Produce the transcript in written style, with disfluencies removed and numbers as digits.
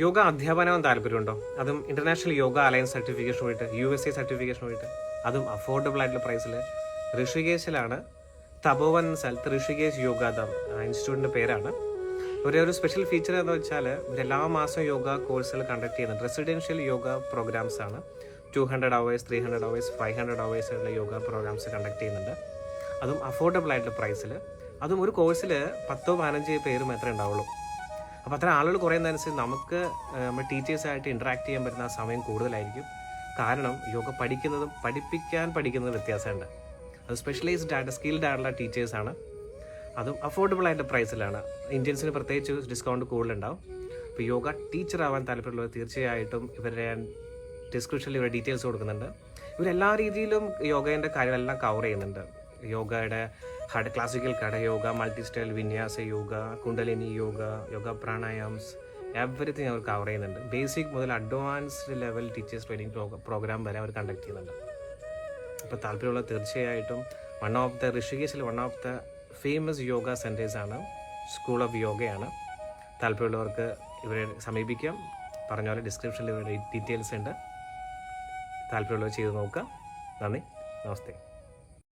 യോഗ അധ്യാപനവും താല്പര്യമുണ്ടോ? അതും ഇന്റർനാഷണൽ യോഗ അലയൻസ് സർട്ടിഫിക്കേഷൻ വഴിയിട്ട്, USA സർട്ടിഫിക്കേഷൻ വഴിയിട്ട്, അതും അഫോർഡബിൾ ആയിട്ടുള്ള പ്രൈസിൽ ഋഷികേശിലാണ്. തപോവൻ എന്ന സ്ഥലത്ത് ഋഷികേശ് യോഗാധാം ഇൻസ്റ്റിറ്റ്യൂട്ടിൻ്റെ പേരാണ്. ഒരു സ്പെഷ്യൽ ഫീച്ചർ എന്ന് വെച്ചാൽ എല്ലാ മാസവും യോഗ കോഴ്സുകൾ കണ്ടക്ട് ചെയ്യുന്നുണ്ട്. റെസിഡൻഷ്യൽ യോഗ പ്രോഗ്രാംസ് ആണ്. 200 hours, 300 hours, 500 hours ഉള്ള യോഗ പ്രോഗ്രാംസ് കണ്ടക്ട് ചെയ്യുന്നുണ്ട്. അതും അഫോർഡബിൾ ആയിട്ടുള്ള പ്രൈസിൽ. അതും ഒരു കോഴ്സിൽ 10-15 പേര് മാത്രമേ ഉണ്ടാവുള്ളൂ. അപ്പോൾ അത്ര ആളുകൾ കുറയുന്നതനുസരിച്ച് നമുക്ക് നമ്മൾ ടീച്ചേഴ്സായിട്ട് ഇൻട്രാക്ട് ചെയ്യാൻ പറ്റുന്ന സമയം കൂടുതലായിരിക്കും. കാരണം യോഗ പഠിക്കുന്നതും വ്യത്യാസമുണ്ട്. അത് സ്പെഷ്യലൈസ്ഡ് ആയിട്ട് സ്കിൽഡ് ആയിട്ടുള്ള ടീച്ചേഴ്സാണ്. അതും അഫോർഡബിൾ ആയിട്ട് പ്രൈസിലാണ്. ഇന്ത്യൻസിന് പ്രത്യേകിച്ച് ഡിസ്കൗണ്ട് കൂടുതലുണ്ടാവും. അപ്പോൾ യോഗ ടീച്ചർ ആവാൻ താല്പര്യമുള്ളവർ തീർച്ചയായിട്ടും ഇവരുടെ ഡിസ്ക്രിപ്ഷനിൽ ഇവരുടെ ഡീറ്റെയിൽസ് കൊടുക്കുന്നുണ്ട്. ഇവരെല്ലാ രീതിയിലും യോഗേൻ്റെ കാര്യങ്ങളെല്ലാം കവർ ചെയ്യുന്നുണ്ട്. യോഗയുടെ classical yoga, multi style vinyasa yoga, kundalini yoga pranayams, everything അവർ കവർ ചെയ്യുന്നുണ്ട്. ബേസിക് മുതൽ advanced level teachers training program വരെ അവർ കണ്ടക്ട് ചെയ്യുന്നുണ്ട്. അപ്പോൾ താല്പര്യമുള്ള തീർച്ചയായിട്ടും ഋഷികേശിൽ one of the famous yoga സെൻറ്റേഴ്സാണ്, സ്കൂൾ ഓഫ് യോഗയാണ്. താല്പര്യമുള്ളവർക്ക് ഇവരെ സമീപിക്കാം. പറഞ്ഞ പോലെ ഡിസ്ക്രിപ്ഷനിൽ ഇവരുടെ ഡീറ്റെയിൽസ് ഉണ്ട്. താല്പര്യമുള്ളവർ ചെയ്ത് നോക്കുക. നന്ദി, നമസ്തേ.